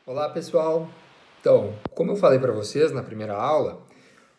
Olá pessoal! Então, como eu falei para vocês na primeira aula,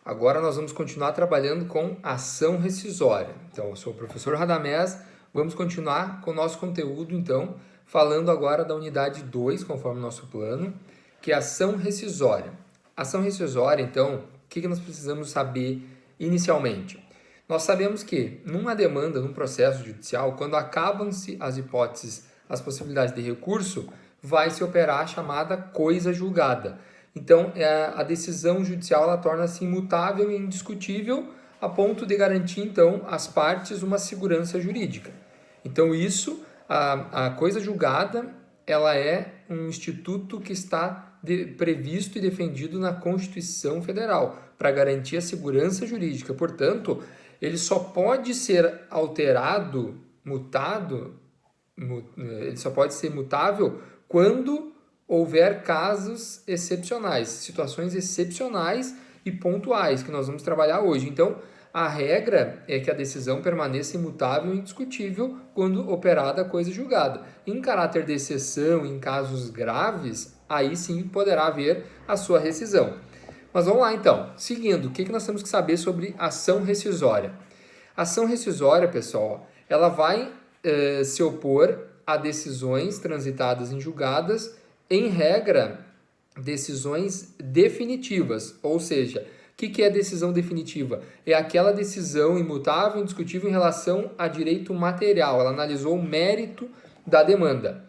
agora nós vamos continuar trabalhando com ação rescisória. Então, eu sou o professor Radamés, vamos continuar com o nosso conteúdo, então, falando agora da unidade 2, conforme o nosso plano, que é ação rescisória. Ação rescisória, então, o que nós precisamos saber inicialmente? Nós sabemos que, numa demanda, num processo judicial, quando acabam-se as hipóteses, as possibilidades de recurso, vai se operar a chamada coisa julgada. Então, a decisão judicial ela torna-se imutável e indiscutível a ponto de garantir, então, às partes uma segurança jurídica. Então, a coisa julgada, ela é um instituto que está previsto e defendido na Constituição Federal para garantir a segurança jurídica. Portanto, ele só pode ser alterado, ele só pode ser mutável quando houver casos excepcionais, situações excepcionais e pontuais que nós vamos trabalhar hoje. Então, a regra é que a decisão permaneça imutável e indiscutível quando operada a coisa julgada. Em caráter de exceção, em casos graves, aí sim poderá haver a sua rescisão. Mas vamos lá então. Seguindo, o que nós temos que saber sobre ação rescisória? A ação rescisória, pessoal, ela vai se opor a decisões transitadas em julgadas, em regra, decisões definitivas. Ou seja, o que é decisão definitiva? É aquela decisão imutável, indiscutível em relação a direito material. Ela analisou o mérito da demanda.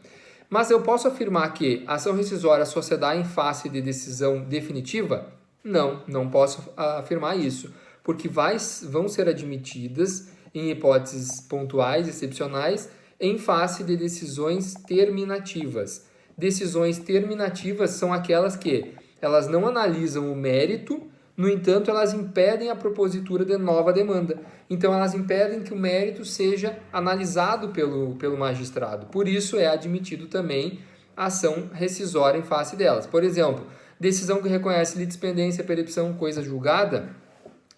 Mas eu posso afirmar que a ação rescisória só se dá em face de decisão definitiva? Não, não posso afirmar isso, porque vão ser admitidas em hipóteses pontuais, excepcionais, em face de decisões terminativas. Decisões terminativas são aquelas que elas não analisam o mérito, no entanto, elas impedem a propositura de nova demanda. Então, elas impedem que o mérito seja analisado pelo magistrado. Por isso, é admitido também a ação rescisória em face delas. Por exemplo, decisão que reconhece litispendência, percepção, coisa julgada,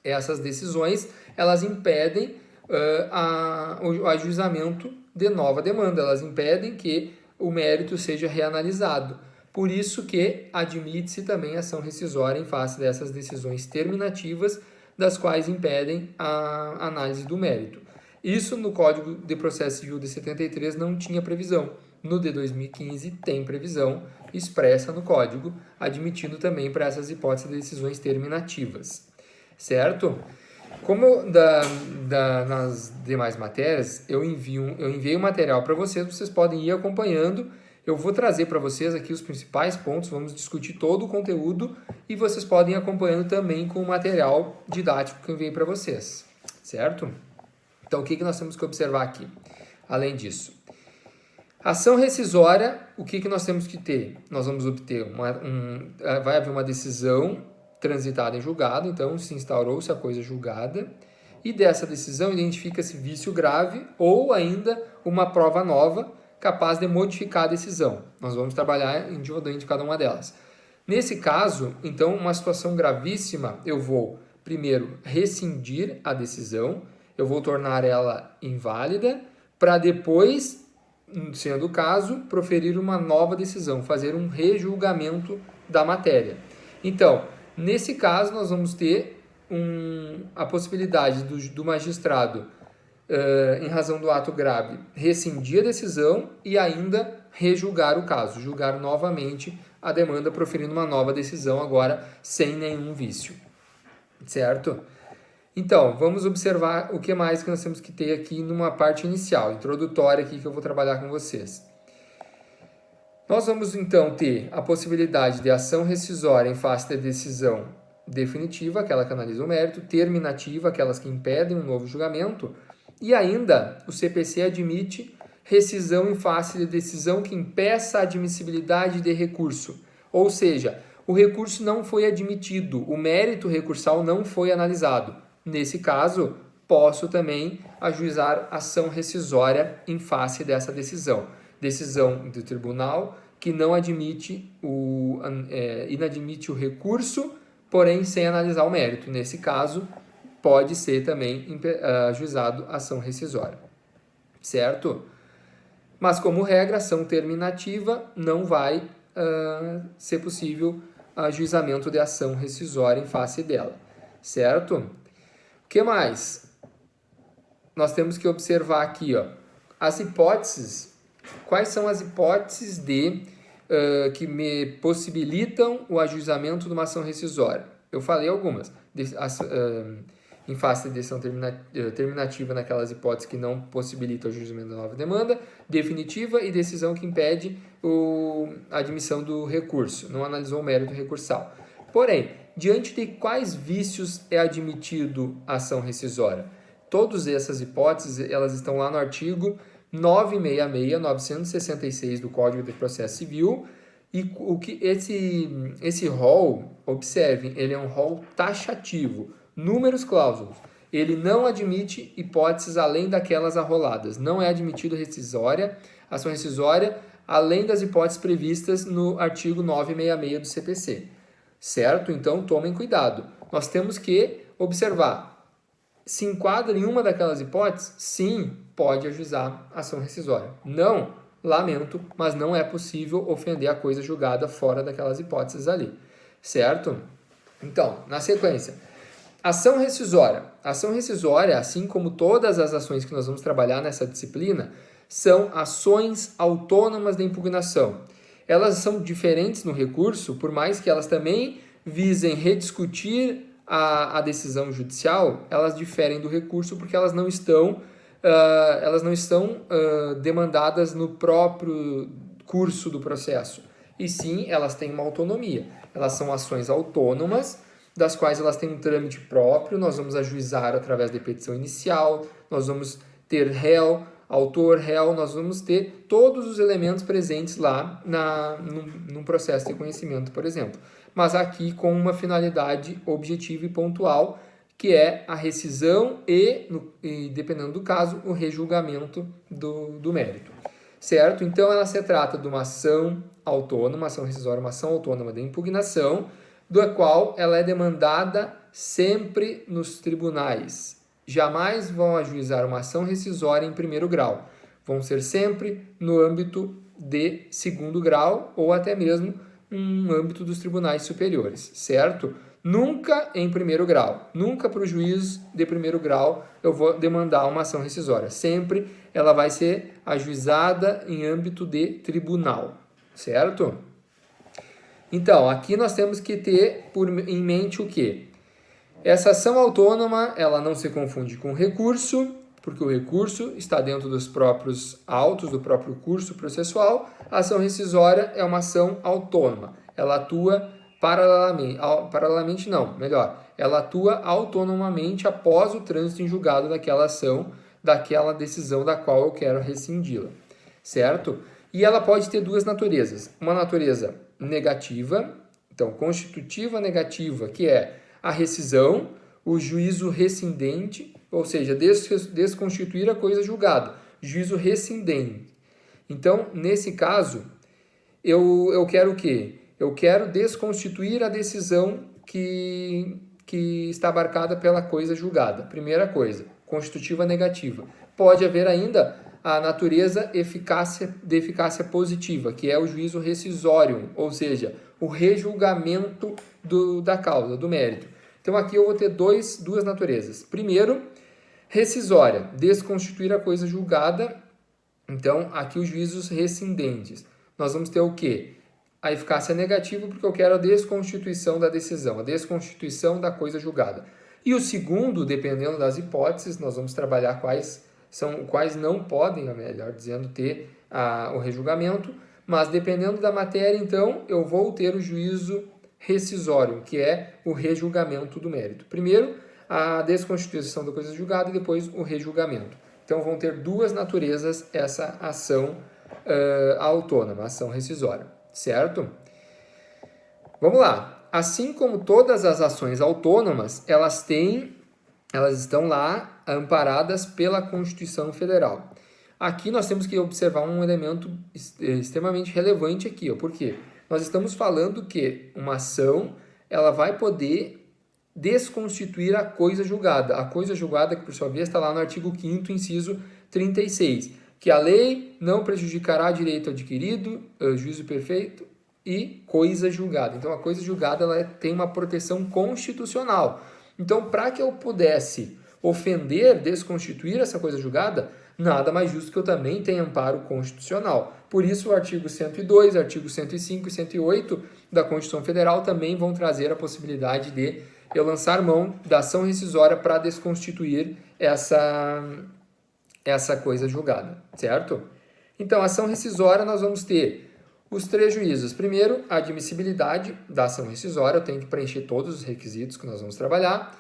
essas decisões, elas impedem o ajuizamento de nova demanda, elas impedem que o mérito seja reanalisado. Por isso que admite-se também a ação rescisória em face dessas decisões terminativas, das quais impedem a análise do mérito. Isso no Código de Processo Civil de 73 não tinha previsão. No de 2015 tem previsão expressa no Código, admitindo também para essas hipóteses de decisões terminativas. Certo? Como nas demais matérias, eu enviei o material para vocês podem ir acompanhando. Eu vou trazer para vocês aqui os principais pontos, vamos discutir todo o conteúdo e vocês podem ir acompanhando também com o material didático que eu enviei para vocês, certo? Então, o que nós temos que observar aqui? Além disso, ação rescisória, o que nós temos que ter? Nós vamos obter vai haver uma decisão transitada em julgado, então se instaurou-se a coisa julgada, e dessa decisão identifica-se vício grave ou ainda uma prova nova capaz de modificar a decisão. Nós vamos trabalhar individualmente cada uma delas. Nesse caso, então, uma situação gravíssima, eu vou primeiro rescindir a decisão, eu vou tornar ela inválida, para depois, sendo o caso, proferir uma nova decisão, fazer um rejulgamento da matéria. Então, nesse caso, nós vamos ter a possibilidade do magistrado, em razão do ato grave, rescindir a decisão e ainda rejulgar o caso, julgar novamente a demanda, proferindo uma nova decisão, agora sem nenhum vício. Certo? Então, vamos observar o que mais que nós temos que ter aqui numa parte inicial, introdutória aqui que eu vou trabalhar com vocês. Nós vamos então ter a possibilidade de ação rescisória em face da decisão definitiva, aquela que analisa o mérito, terminativa, aquelas que impedem um novo julgamento, e ainda o CPC admite rescisão em face de decisão que impeça a admissibilidade de recurso. Ou seja, o recurso não foi admitido, o mérito recursal não foi analisado. Nesse caso, posso também ajuizar ação rescisória em face dessa decisão. Decisão do tribunal que não admite inadmite o recurso, porém sem analisar o mérito. Nesse caso, pode ser também ajuizado ação rescisória. Certo? Mas, como regra, ação terminativa não vai ser possível ajuizamento de ação rescisória em face dela, certo? O que mais? Nós temos que observar aqui, ó, as hipóteses. Quais são as hipóteses que me possibilitam o ajuizamento de uma ação rescisória? Eu falei algumas. Em face de decisão terminativa naquelas hipóteses que não possibilitam o ajuizamento da nova demanda, definitiva e decisão que impede a admissão do recurso, não analisou o mérito recursal. Porém, diante de quais vícios é admitido a ação rescisória? Todas essas hipóteses, elas estão lá no artigo 966, 966 do Código de Processo Civil, e o que esse rol, observem, ele é um rol taxativo, números cláusulas. Ele não admite hipóteses além daquelas arroladas. Não é admitido ação rescisória, além das hipóteses previstas no artigo 966 do CPC. Certo? Então, tomem cuidado. Nós temos que observar. Se enquadra em uma daquelas hipóteses? Sim, pode ajuizar ação rescisória. Não, lamento, mas não é possível ofender a coisa julgada fora daquelas hipóteses ali. Certo? Então, na sequência, ação rescisória. Ação rescisória, assim como todas as ações que nós vamos trabalhar nessa disciplina, são ações autônomas de impugnação. Elas são diferentes no recurso, por mais que elas também visem rediscutir a decisão judicial, elas diferem do recurso porque elas não estão demandadas no próprio curso do processo. E sim, elas têm uma autonomia. Elas são ações autônomas, das quais elas têm um trâmite próprio, nós vamos ajuizar através de petição inicial, nós vamos ter réu, autor, réu, nós vamos ter todos os elementos presentes lá num processo de conhecimento, por exemplo. Mas aqui com uma finalidade objetiva e pontual, que é a rescisão e dependendo do caso, o rejulgamento do mérito. Certo? Então, ela se trata de uma ação autônoma, uma ação rescisória, uma ação autônoma de impugnação, da qual ela é demandada sempre nos tribunais. Jamais vão ajuizar uma ação rescisória em primeiro grau. Vão ser sempre no âmbito de segundo grau ou até mesmo no âmbito dos tribunais superiores, certo? Nunca em primeiro grau. Nunca para o juiz de primeiro grau eu vou demandar uma ação rescisória. Sempre ela vai ser ajuizada em âmbito de tribunal, certo? Então, aqui nós temos que ter em mente o quê? Essa ação autônoma, ela não se confunde com recurso, porque o recurso está dentro dos próprios autos, do próprio curso processual. A ação rescisória é uma ação autônoma. Ela atua ela atua autonomamente após o trânsito em julgado daquela ação, daquela decisão da qual eu quero rescindi-la, certo? E ela pode ter duas naturezas. Uma natureza negativa, então constitutiva negativa, que é a rescisão, o juízo rescindente, ou seja, desconstituir a coisa julgada, juízo rescindente. Então, nesse caso, eu quero o quê? Eu quero desconstituir a decisão que está abarcada pela coisa julgada. Primeira coisa, constitutiva negativa. Pode haver ainda a natureza de eficácia positiva, que é o juízo rescisório, ou seja, o rejulgamento da causa, do mérito. Então aqui eu vou ter duas naturezas. Primeiro, rescisória, desconstituir a coisa julgada. Então aqui os juízos rescindentes. Nós vamos ter o quê? A eficácia negativa, porque eu quero a desconstituição da decisão, a desconstituição da coisa julgada. E o segundo, dependendo das hipóteses, nós vamos trabalhar quais não podem, melhor dizendo, ter o rejulgamento, mas dependendo da matéria, então, eu vou ter o juízo rescisório, que é o rejulgamento do mérito. Primeiro, a desconstituição da coisa julgada e depois o rejulgamento. Então, vão ter duas naturezas essa ação autônoma, ação rescisória, certo? Vamos lá. Assim como todas as ações autônomas, elas estão lá amparadas pela Constituição Federal. Aqui nós temos que observar um elemento extremamente relevante aqui, por quê? Nós estamos falando que uma ação ela vai poder desconstituir a coisa julgada. A coisa julgada, que por sua vez está lá no artigo 5º, inciso 36, que a lei não prejudicará direito adquirido, juízo perfeito e coisa julgada. Então, a coisa julgada ela tem uma proteção constitucional. Então, para que eu pudesse ofender, desconstituir essa coisa julgada, nada mais justo que eu também tenha amparo constitucional. Por isso, o artigo 102, artigo 105 e 108 da Constituição Federal também vão trazer a possibilidade de eu lançar mão da ação rescisória para desconstituir essa coisa julgada, certo? Então, ação rescisória, nós vamos ter os 3 juízos. Primeiro, a admissibilidade da ação rescisória, eu tenho que preencher todos os requisitos que nós vamos trabalhar.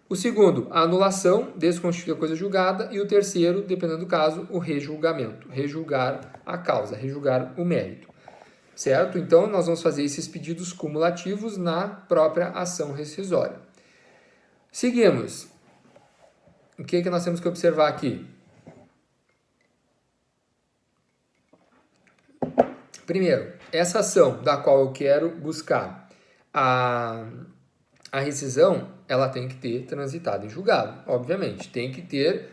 O segundo, a anulação, desconstituir a coisa julgada. E o terceiro, dependendo do caso, o rejulgamento, rejulgar a causa, rejulgar o mérito, certo? Então, nós vamos fazer esses pedidos cumulativos na própria ação rescisória. Seguimos. O que nós temos que observar aqui? Primeiro, essa ação da qual eu quero buscar a rescisão, ela tem que ter transitado em julgado, obviamente. Tem que ter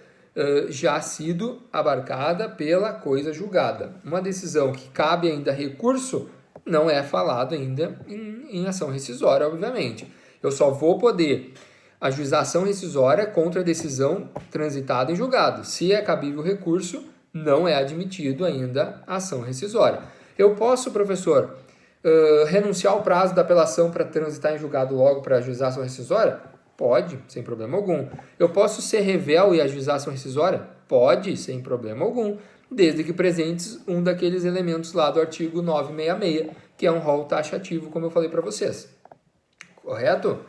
já sido abarcada pela coisa julgada. Uma decisão que cabe ainda recurso não é falado ainda em ação rescisória, obviamente. Eu só vou poder ajuizar ação rescisória contra a decisão transitada em julgado. Se é cabível recurso, não é admitido ainda a ação rescisória. Eu posso, professor, renunciar ao prazo da apelação para transitar em julgado logo para ajuizar a ação rescisória? Pode, sem problema algum. Eu posso ser revel e ajuizar a ação rescisória? Pode, sem problema algum, desde que presentes um daqueles elementos lá do artigo 966, que é um rol taxativo, como eu falei para vocês. Correto?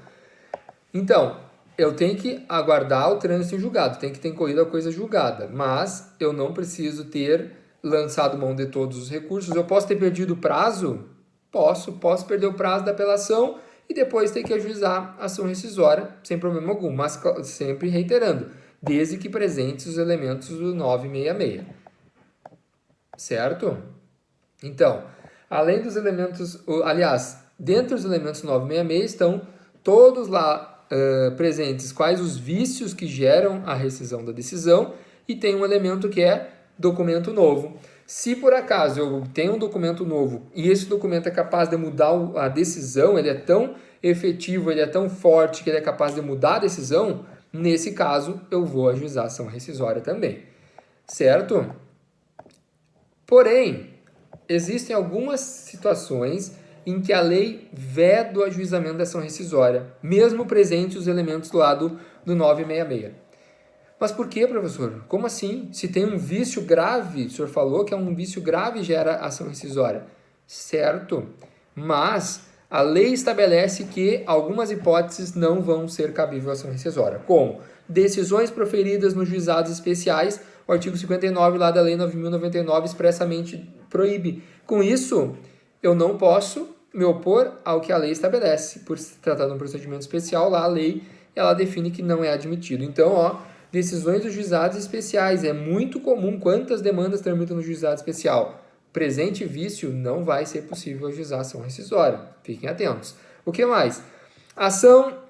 Então, eu tenho que aguardar o trânsito em julgado, tem que ter incorrido a coisa julgada, mas eu não preciso ter lançado mão de todos os recursos. Eu posso ter perdido o prazo? Posso perder o prazo da apelação e depois ter que ajuizar a ação rescisória, sem problema algum, mas sempre reiterando, desde que presentes os elementos do 966. Certo? Então, além dos elementos, aliás, dentro dos elementos 966 estão todos lá presentes quais os vícios que geram a rescisão da decisão e tem um elemento que é documento novo. Se por acaso eu tenho um documento novo e esse documento é capaz de mudar a decisão, ele é tão efetivo, ele é tão forte que ele é capaz de mudar a decisão, nesse caso eu vou ajuizar a ação rescisória também, certo? Porém, existem algumas situações em que a lei veda o ajuizamento da ação rescisória, mesmo presentes os elementos do lado do 966. Mas por que, professor? Como assim? Se tem um vício grave, o senhor falou que é um vício grave gera ação rescisória. Certo, mas a lei estabelece que algumas hipóteses não vão ser cabível à ação rescisória, como decisões proferidas nos juizados especiais, o artigo 59 lá da Lei 9.099 expressamente proíbe. Com isso, eu não posso me opor ao que a lei estabelece. Por se tratar de um procedimento especial, lá a lei ela define que não é admitido. Então, decisões dos juizados especiais. É muito comum quantas demandas tramitam no juizado especial. Presente vício, não vai ser possível ajuizar a ação rescisória. Fiquem atentos. O que mais? Ação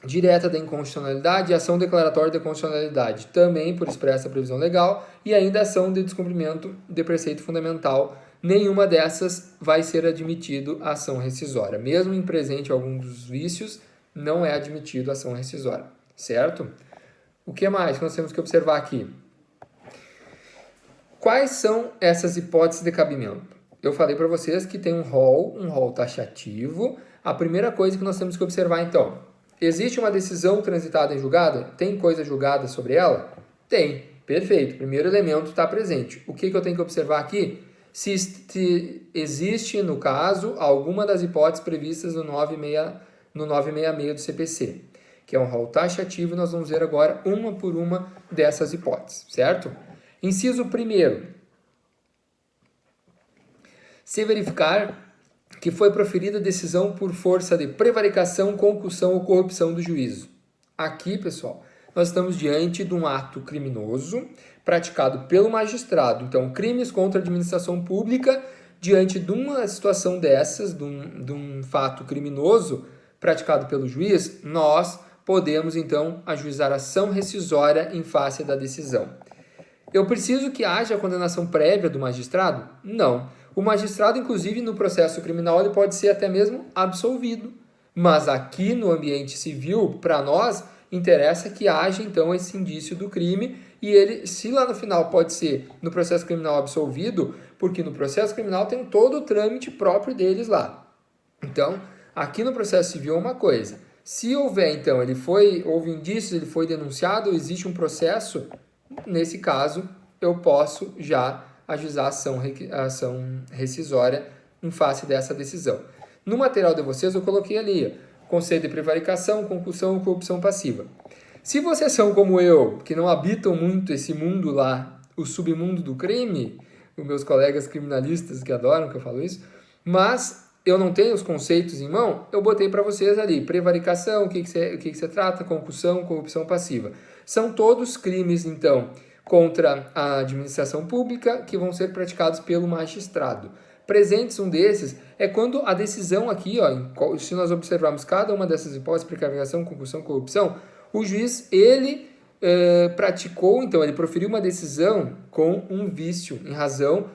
direta da inconstitucionalidade e ação declaratória de constitucionalidade, também por expressa previsão legal, e ainda ação de descumprimento de preceito fundamental. Nenhuma dessas vai ser admitido a ação rescisória. Mesmo em presente algum dos vícios, não é admitido a ação rescisória. Certo? O que mais que nós temos que observar aqui? Quais são essas hipóteses de cabimento? Eu falei para vocês que tem um rol taxativo. A primeira coisa que nós temos que observar, então, existe uma decisão transitada em julgado? Tem coisa julgada sobre ela? Tem. Perfeito. Primeiro elemento está presente. O que eu tenho que observar aqui? Se existe, no caso, alguma das hipóteses previstas no 966 do CPC, que é um rol taxativo, e nós vamos ver agora uma por uma dessas hipóteses, certo? Inciso 1º. Se verificar que foi proferida decisão por força de prevaricação, concussão ou corrupção do juízo. Aqui, pessoal, nós estamos diante de um ato criminoso praticado pelo magistrado. Então, crimes contra a administração pública, diante de uma situação dessas, de um fato criminoso praticado pelo juiz, nós podemos, então, ajuizar ação rescisória em face da decisão. Eu preciso que haja condenação prévia do magistrado? Não. O magistrado, inclusive, no processo criminal, ele pode ser até mesmo absolvido. Mas aqui no ambiente civil, para nós, interessa que haja, então, esse indício do crime e ele, se lá no final pode ser no processo criminal absolvido, porque no processo criminal tem todo o trâmite próprio deles lá. Então, aqui no processo civil é uma coisa. Se houver, então, houve indícios, ele foi denunciado, existe um processo, nesse caso, eu posso já ajuizar a ação rescisória em face dessa decisão. No material de vocês eu coloquei ali, conceito de prevaricação, concussão e corrupção passiva. Se vocês são como eu, que não habitam muito esse mundo lá, o submundo do crime, os meus colegas criminalistas que adoram que eu falo isso, mas eu não tenho os conceitos em mão, eu botei para vocês ali, prevaricação, o que você trata, concussão, corrupção passiva. São todos crimes, então, contra a administração pública que vão ser praticados pelo magistrado. Presentes um desses é quando a decisão aqui, ó, se nós observarmos cada uma dessas hipóteses, prevaricação, concussão, corrupção, o juiz, ele praticou, então, ele proferiu uma decisão com um vício, em razão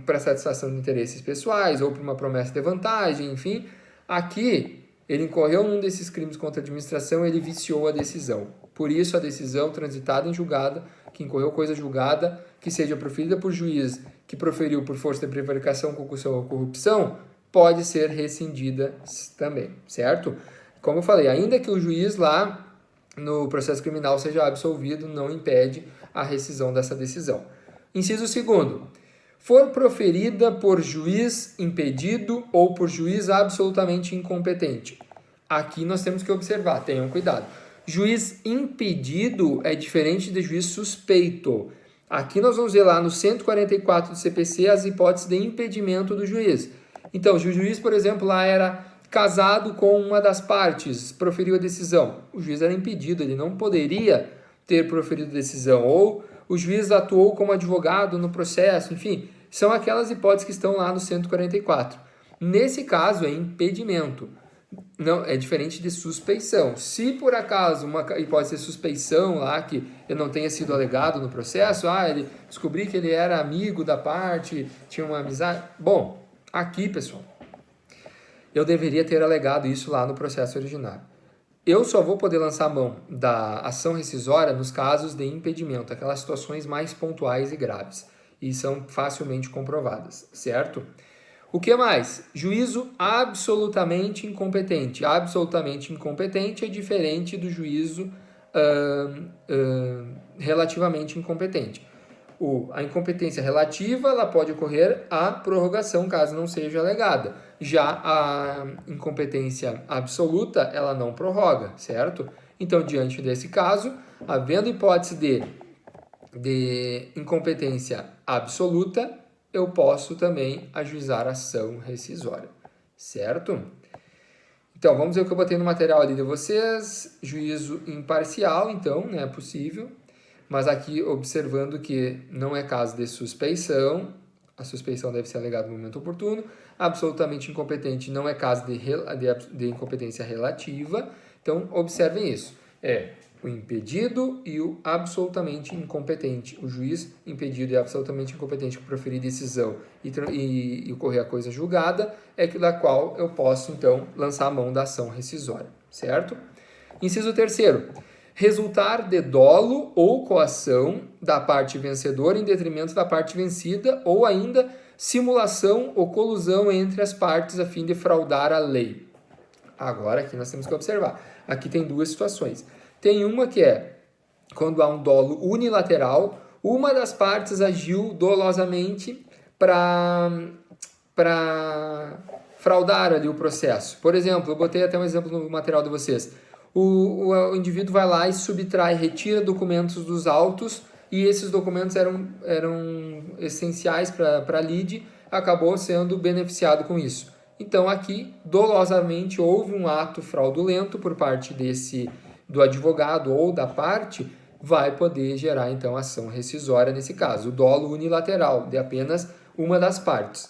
para satisfação de interesses pessoais, ou por uma promessa de vantagem, enfim. Aqui, ele incorreu num desses crimes contra a administração, ele viciou a decisão. Por isso, a decisão transitada em julgada, que incorreu coisa julgada, que seja proferida por juiz que proferiu por força de prevaricação, concussão ou corrupção, pode ser rescindida também, certo? Como eu falei, ainda que o juiz lá no processo criminal seja absolvido, não impede a rescisão dessa decisão. Inciso 2º. For proferida por juiz impedido ou por juiz absolutamente incompetente. Aqui nós temos que observar, tenham cuidado. Juiz impedido é diferente de juiz suspeito. Aqui nós vamos ver lá no 144 do CPC as hipóteses de impedimento do juiz. Então, se o juiz, por exemplo, lá era casado com uma das partes, proferiu a decisão. O juiz era impedido, ele não poderia ter proferido a decisão. Ou o juiz atuou como advogado no processo, enfim, são aquelas hipóteses que estão lá no 144. Nesse caso, é impedimento. Não, é diferente de suspeição. Se por acaso uma hipótese de suspeição lá, que ele não tenha sido alegado no processo, ele descobri que ele era amigo da parte, tinha uma amizade. Bom, aqui, pessoal, eu deveria ter alegado isso lá no processo originário. Eu só vou poder lançar a mão da ação rescisória nos casos de impedimento, aquelas situações mais pontuais e graves, e são facilmente comprovadas, certo? O que mais? Juízo absolutamente incompetente. Absolutamente incompetente é diferente do juízo relativamente incompetente. A incompetência relativa ela pode ocorrer a prorrogação, caso não seja alegada. Já a incompetência absoluta, ela não prorroga, certo? Então, diante desse caso, havendo hipótese de incompetência absoluta, eu posso também ajuizar ação rescisória, certo? Então, vamos ver o que eu botei no material ali de vocês. Juízo imparcial, então, é possível. Mas aqui, observando que não é caso de suspeição, a suspeição deve ser alegada no momento oportuno. Absolutamente incompetente não é caso de incompetência relativa. Então, observem isso. O impedido e o absolutamente incompetente. O juiz impedido e absolutamente incompetente que proferir decisão e ocorrer a coisa julgada é que da qual eu posso, então, lançar a mão da ação rescisória, certo? Inciso 3º. Resultar de dolo ou coação da parte vencedora em detrimento da parte vencida ou ainda simulação ou colusão entre as partes a fim de fraudar a lei. Agora, aqui nós temos que observar. Aqui tem duas situações. Tem uma que é quando há um dolo unilateral, uma das partes agiu dolosamente para fraudar ali o processo. Por exemplo, eu botei até um exemplo no material de vocês. O indivíduo vai lá e subtrai, retira documentos dos autos e esses documentos eram essenciais para a lide, acabou sendo beneficiado com isso. Então, aqui, dolosamente, houve um ato fraudulento por parte do advogado ou da parte, vai poder gerar, então, ação rescisória nesse caso. O dolo unilateral, de apenas uma das partes.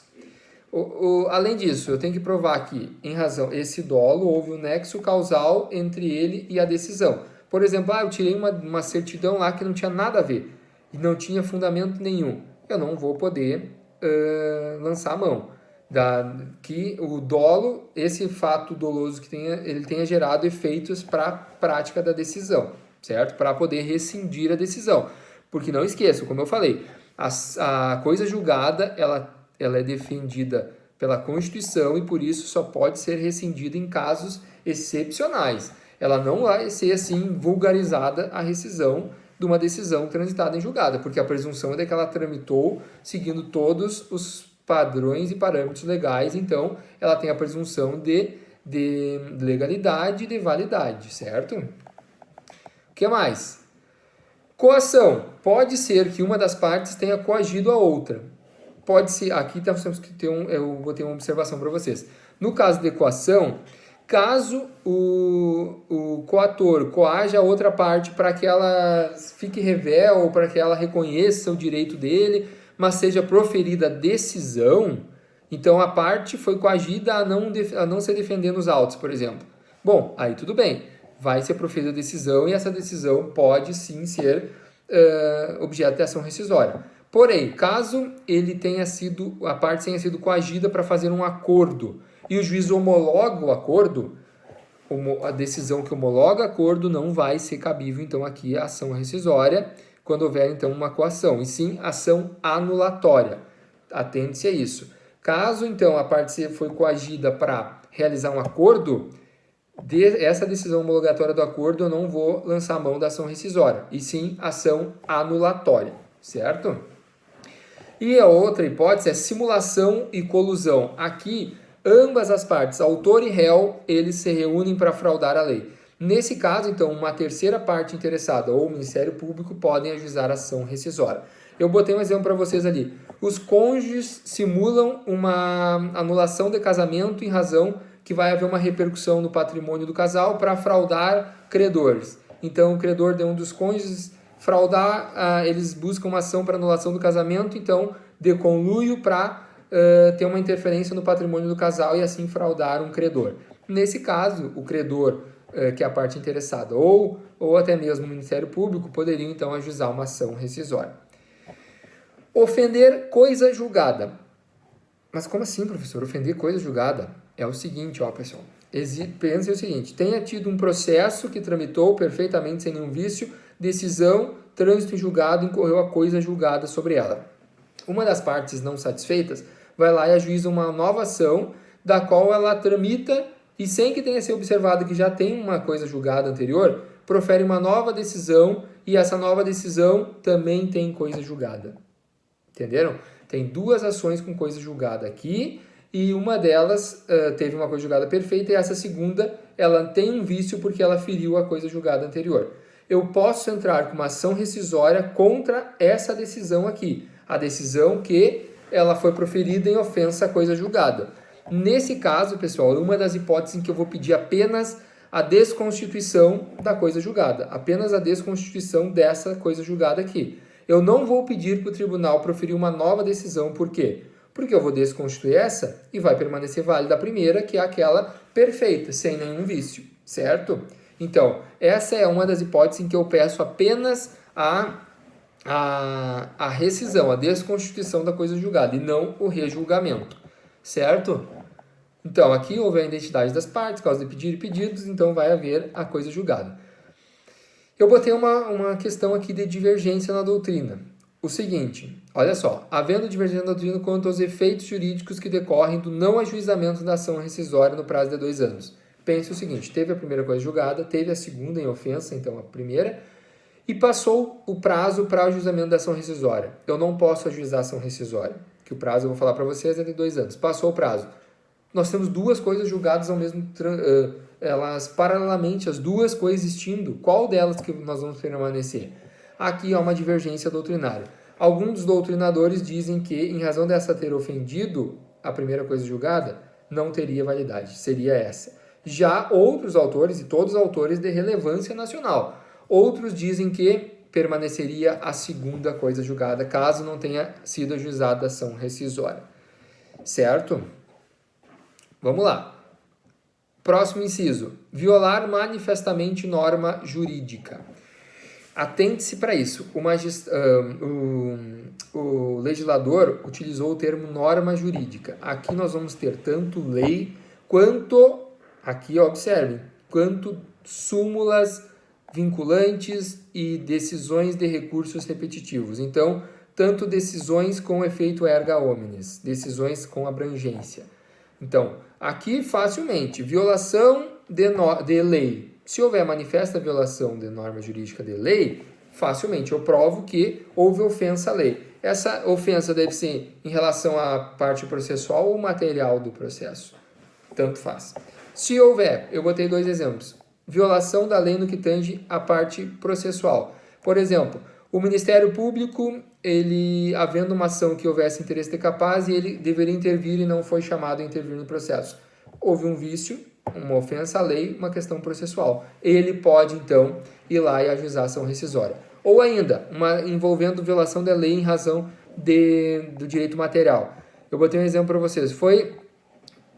Além disso, eu tenho que provar que, em razão esse dolo, houve um nexo causal entre ele e a decisão. Por exemplo, eu tirei uma certidão lá que não tinha nada a ver, e não tinha fundamento nenhum. Eu não vou poder lançar a mão. Que o dolo, esse fato doloso ele tenha gerado efeitos para a prática da decisão, certo? Para poder rescindir a decisão. Porque não esqueça, como eu falei, a coisa julgada, ela é defendida pela Constituição e por isso só pode ser rescindida em casos excepcionais. Ela não vai ser assim vulgarizada a rescisão de uma decisão transitada em julgada, porque a presunção é de que ela tramitou seguindo todos os padrões e parâmetros legais, então ela tem a presunção de legalidade e de validade, certo? O que mais? Coação. Pode ser que uma das partes tenha coagido a outra. Pode ser, aqui nós temos que ter eu vou ter uma observação para vocês. No caso de coação, caso o coator coaja a outra parte para que ela fique revel ou para que ela reconheça o direito dele, mas seja proferida a decisão, então a parte foi coagida a não se defender nos autos, por exemplo. Bom, aí tudo bem, vai ser proferida a decisão e essa decisão pode sim ser objeto de ação rescisória. Porém, caso a parte tenha sido coagida para fazer um acordo e o juiz homologa o acordo, a decisão que homologa acordo não vai ser cabível, então, aqui a ação rescisória, quando houver, então, uma coação, e sim ação anulatória. Atente-se a isso. Caso, então, a parte foi coagida para realizar um acordo, essa decisão homologatória do acordo eu não vou lançar a mão da ação rescisória, e sim ação anulatória, certo? E a outra hipótese é simulação e colusão. Aqui, ambas as partes, autor e réu, eles se reúnem para fraudar a lei. Nesse caso, então, uma terceira parte interessada ou o Ministério Público podem ajuizar a ação rescisória. Eu botei um exemplo para vocês ali. Os cônjuges simulam uma anulação de casamento em razão que vai haver uma repercussão no patrimônio do casal para fraudar credores. Então, o credor de um dos cônjuges fraudar, eles buscam uma ação para anulação do casamento, então, de conluio para ter uma interferência no patrimônio do casal e assim fraudar um credor. Nesse caso, o credor, que é a parte interessada, ou até mesmo o Ministério Público, poderiam então ajuizar uma ação rescisória. Ofender coisa julgada. Mas como assim, professor? Ofender coisa julgada? É o seguinte, ó, pessoal. Pense o seguinte, tenha tido um processo que tramitou perfeitamente sem nenhum vício, decisão, trânsito em julgado, incorreu a coisa julgada sobre ela. Uma das partes não satisfeitas vai lá e ajuiza uma nova ação, da qual ela tramita e sem que tenha sido observado que já tem uma coisa julgada anterior, profere uma nova decisão e essa nova decisão também tem coisa julgada. Entenderam? Tem duas ações com coisa julgada aqui e uma delas teve uma coisa julgada perfeita e essa segunda ela tem um vício porque ela feriu a coisa julgada anterior. Eu posso entrar com uma ação rescisória contra essa decisão aqui, a decisão que ela foi proferida em ofensa à coisa julgada. Nesse caso, pessoal, é uma das hipóteses em que eu vou pedir apenas a desconstituição da coisa julgada, apenas a desconstituição dessa coisa julgada aqui. Eu não vou pedir para o tribunal proferir uma nova decisão, por quê? Porque eu vou desconstituir essa e vai permanecer válida a primeira, que é aquela perfeita, sem nenhum vício, certo? Então, essa é uma das hipóteses em que eu peço apenas a rescisão, a desconstituição da coisa julgada, e não o rejulgamento, certo? Então, aqui houve a identidade das partes, causa de pedir e pedidos, então vai haver a coisa julgada. Eu botei uma questão aqui de divergência na doutrina. O seguinte, olha só, havendo divergência na doutrina quanto aos efeitos jurídicos que decorrem do não ajuizamento da ação rescisória no prazo de 2 anos. Pense o seguinte, teve a primeira coisa julgada, teve a segunda em ofensa, então a primeira, e passou o prazo para o ajuizamento da ação rescisória. Eu não posso ajuizar a ação rescisória, que o prazo, eu vou falar para vocês, é de 2 anos. Passou o prazo. Nós temos duas coisas julgadas ao mesmo elas paralelamente, as duas coexistindo. Qual delas que nós vamos permanecer? Aqui há uma divergência doutrinária. Alguns dos doutrinadores dizem que, em razão dessa ter ofendido a primeira coisa julgada, não teria validade, seria essa. Já outros autores, e todos autores de relevância nacional, outros dizem que permaneceria a segunda coisa julgada, caso não tenha sido ajuizada a ação rescisória. Certo? Vamos lá. Próximo inciso. Violar manifestamente norma jurídica. atente-se para isso. O legislador utilizou o termo norma jurídica. Aqui nós vamos ter tanto lei quanto, aqui observem, quanto súmulas vinculantes e decisões de recursos repetitivos. Então, tanto decisões com efeito erga omnes, decisões com abrangência. Então, aqui facilmente, violação de lei. Se houver manifesta violação de norma jurídica de lei, facilmente eu provo que houve ofensa à lei. Essa ofensa deve ser em relação à parte processual ou material do processo. Tanto faz. Se houver, eu botei 2 exemplos. Violação da lei no que tange a parte processual. Por exemplo, o Ministério Público, ele havendo uma ação que houvesse interesse de capaz e ele deveria intervir e não foi chamado a intervir no processo. Houve um vício, uma ofensa à lei, uma questão processual. Ele pode, então, ir lá e ajuizar a ação rescisória. Ou ainda, envolvendo violação da lei em razão do direito material. Eu botei um exemplo para vocês. Foi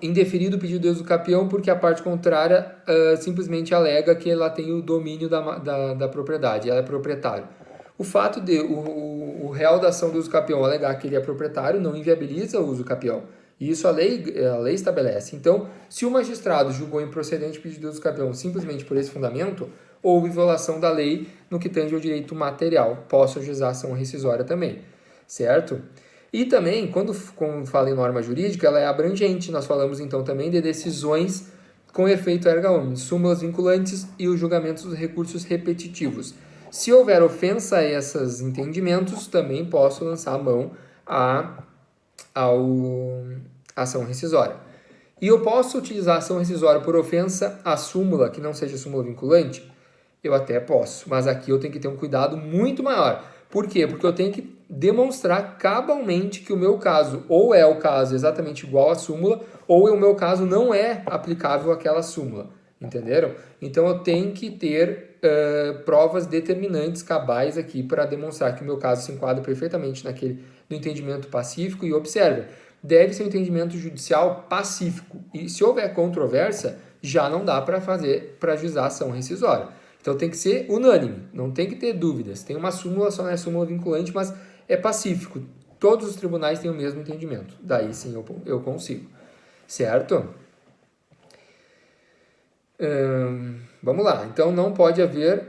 indeferido o pedido de usucapião porque a parte contrária simplesmente alega que ela tem o domínio da propriedade, ela é proprietária. O fato de o réu da ação do usucapião alegar que ele é proprietário não inviabiliza o usucapião. E isso a lei estabelece. Então, se o magistrado julgou improcedente o pedido de usucapião simplesmente por esse fundamento, houve violação da lei no que tange ao direito material. Posso ajuizar a ação rescisória também, certo? E também, quando fala em norma jurídica, ela é abrangente. Nós falamos então também de decisões com efeito erga omnes, súmulas vinculantes e os julgamentos dos recursos repetitivos. Se houver ofensa a esses entendimentos, também posso lançar a mão à ação rescisória. E eu posso utilizar a ação rescisória por ofensa à súmula, que não seja súmula vinculante? Eu até posso, mas aqui eu tenho que ter um cuidado muito maior. Por quê? Porque eu tenho que demonstrar cabalmente que o meu caso ou é o caso exatamente igual à súmula, ou o meu caso não é aplicável àquela súmula. Entenderam? Então eu tenho que ter provas determinantes, cabais aqui para demonstrar que o meu caso se enquadra perfeitamente no entendimento pacífico. E observe, deve ser um entendimento judicial pacífico. E se houver controvérsia, já não dá para ajuizar a ação rescisória. Então tem que ser unânime, não tem que ter dúvidas. Tem uma súmula, só não é súmula vinculante, mas é pacífico. Todos os tribunais têm o mesmo entendimento. Daí sim eu consigo. Certo? Vamos lá. Então não pode haver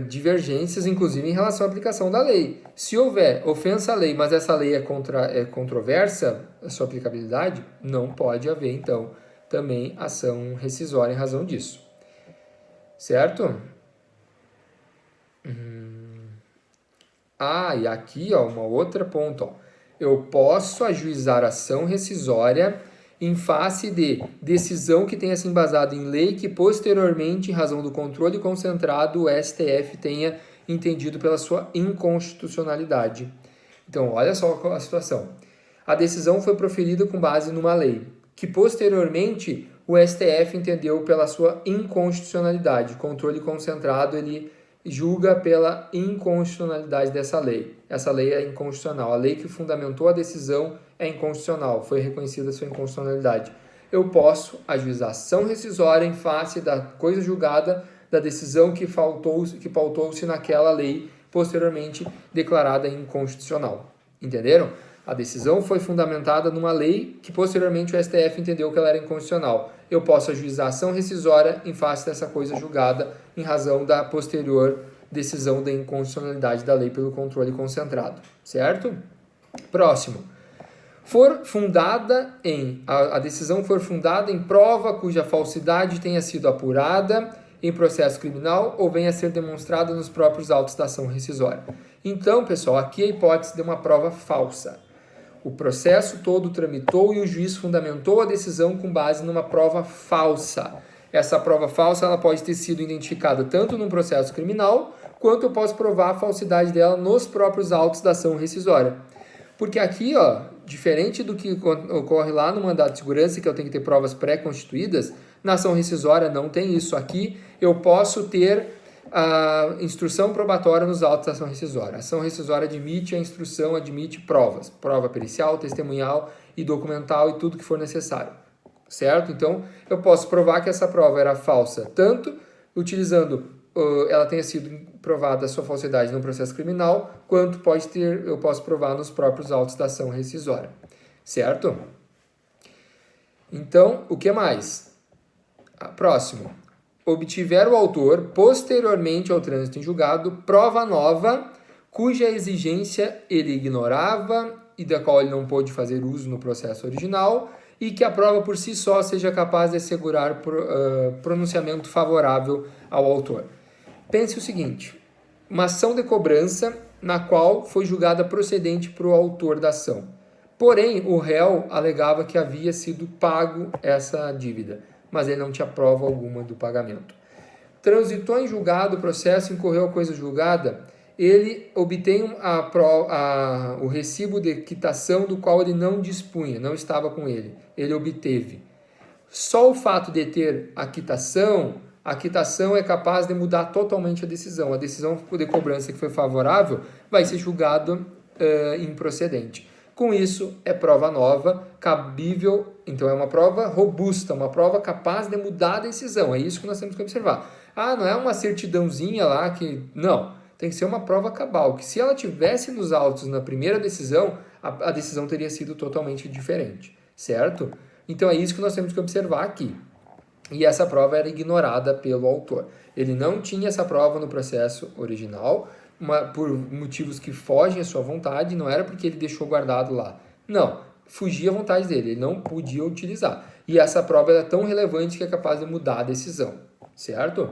divergências, inclusive em relação à aplicação da lei. Se houver ofensa à lei, mas essa lei é controversa, a sua aplicabilidade, não pode haver, então, também ação rescisória em razão disso. Certo? E aqui, uma outra ponto. Eu posso ajuizar ação rescisória em face de decisão que tenha se embasado em lei que posteriormente, em razão do controle concentrado, o STF tenha entendido pela sua inconstitucionalidade. Então, olha só a situação. A decisão foi proferida com base numa lei, que posteriormente o STF entendeu pela sua inconstitucionalidade. O controle concentrado, ele julga pela inconstitucionalidade dessa lei. Essa lei é inconstitucional. A lei que fundamentou a decisão é inconstitucional. Foi reconhecida a sua inconstitucionalidade. Eu posso ajuizar ação rescisória em face da coisa julgada, da decisão que pautou-se naquela lei, posteriormente declarada inconstitucional. Entenderam? A decisão foi fundamentada numa lei que posteriormente o STF entendeu que ela era inconstitucional. Eu posso ajuizar ação rescisória em face dessa coisa julgada em razão da posterior decisão da inconstitucionalidade da lei pelo controle concentrado. Certo? Próximo. A decisão for fundada em prova cuja falsidade tenha sido apurada em processo criminal ou venha a ser demonstrada nos próprios autos da ação rescisória. Então, pessoal, aqui a hipótese de uma prova falsa. O processo todo tramitou e o juiz fundamentou a decisão com base numa prova falsa. Essa prova falsa ela pode ter sido identificada tanto num processo criminal, quanto eu posso provar a falsidade dela nos próprios autos da ação rescisória. Porque aqui, diferente do que ocorre lá no mandado de segurança, que eu tenho que ter provas pré-constituídas, na ação rescisória não tem isso. Aqui eu posso ter a instrução probatória nos autos da ação rescisória. A ação rescisória admite a instrução, admite provas, prova pericial, testemunhal e documental e tudo que for necessário, certo? Então, eu posso provar que essa prova era falsa, tanto utilizando ela tenha sido provada a sua falsidade no processo criminal, quanto eu posso provar nos próprios autos da ação rescisória, certo? Então, o que mais? Próximo. Obtiver o autor, posteriormente ao trânsito em julgado, prova nova, cuja exigência ele ignorava e da qual ele não pôde fazer uso no processo original, e que a prova por si só seja capaz de assegurar pronunciamento favorável ao autor. Pense o seguinte, uma ação de cobrança na qual foi julgada procedente para o autor da ação. Porém, o réu alegava que havia sido pago essa dívida, mas ele não tinha prova alguma do pagamento. Transitou em julgado o processo, incorreu a coisa julgada, ele obtém o recibo de quitação do qual ele não dispunha, não estava com ele. Ele obteve. Só o fato de ter a quitação é capaz de mudar totalmente a decisão. A decisão de cobrança que foi favorável vai ser julgada improcedente. Com isso, é prova nova, cabível, então é uma prova robusta, uma prova capaz de mudar a decisão. É isso que nós temos que observar. Não é uma certidãozinha lá que... Não. Tem que ser uma prova cabal, que se ela tivesse nos autos na primeira decisão, a decisão teria sido totalmente diferente, certo? Então é isso que nós temos que observar aqui. E essa prova era ignorada pelo autor. Ele não tinha essa prova no processo original, por motivos que fogem à sua vontade, não era porque ele deixou guardado lá. Não, fugia à vontade dele, ele não podia utilizar. E essa prova era tão relevante que é capaz de mudar a decisão, certo?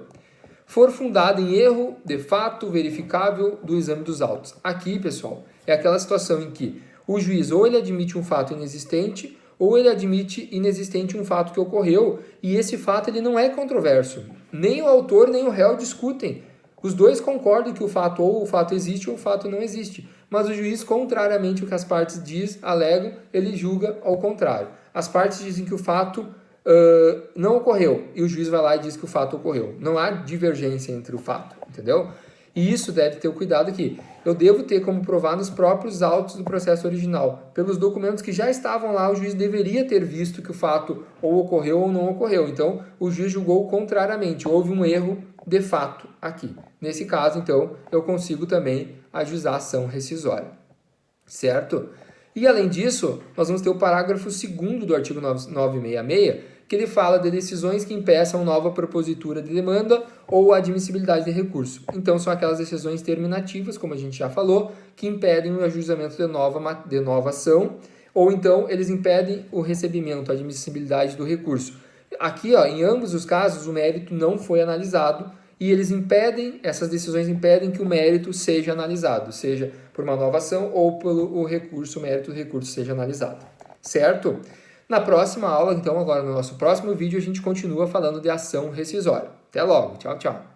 For fundada em erro de fato verificável do exame dos autos. Aqui, pessoal, é aquela situação em que o juiz ou ele admite um fato inexistente ou ele admite inexistente um fato que ocorreu e esse fato ele não é controverso. Nem o autor nem o réu discutem. Os dois concordam que o fato existe ou o fato não existe. Mas o juiz, contrariamente ao que as partes alegam, ele julga ao contrário. As partes dizem que o fato não ocorreu, e o juiz vai lá e diz que o fato ocorreu. Não há divergência entre o fato, entendeu? E isso deve ter o cuidado aqui. Eu devo ter como provar nos próprios autos do processo original. Pelos documentos que já estavam lá, o juiz deveria ter visto que o fato ou ocorreu ou não ocorreu. Então, o juiz julgou contrariamente. Houve um erro de fato aqui. Nesse caso, então, eu consigo também ajuizar a ação rescisória. Certo? E, além disso, nós vamos ter o parágrafo 2º do artigo 966, que ele fala de decisões que impeçam nova propositura de demanda ou admissibilidade de recurso. Então, são aquelas decisões terminativas, como a gente já falou, que impedem o ajuizamento de nova ação, ou então eles impedem o recebimento, a admissibilidade do recurso. Aqui, em ambos os casos, o mérito não foi analisado e essas decisões impedem que o mérito seja analisado, seja por uma nova ação ou pelo o mérito do recurso seja analisado. Certo? Na próxima aula, então, agora no nosso próximo vídeo, a gente continua falando de ação rescisória. Até logo. Tchau, tchau.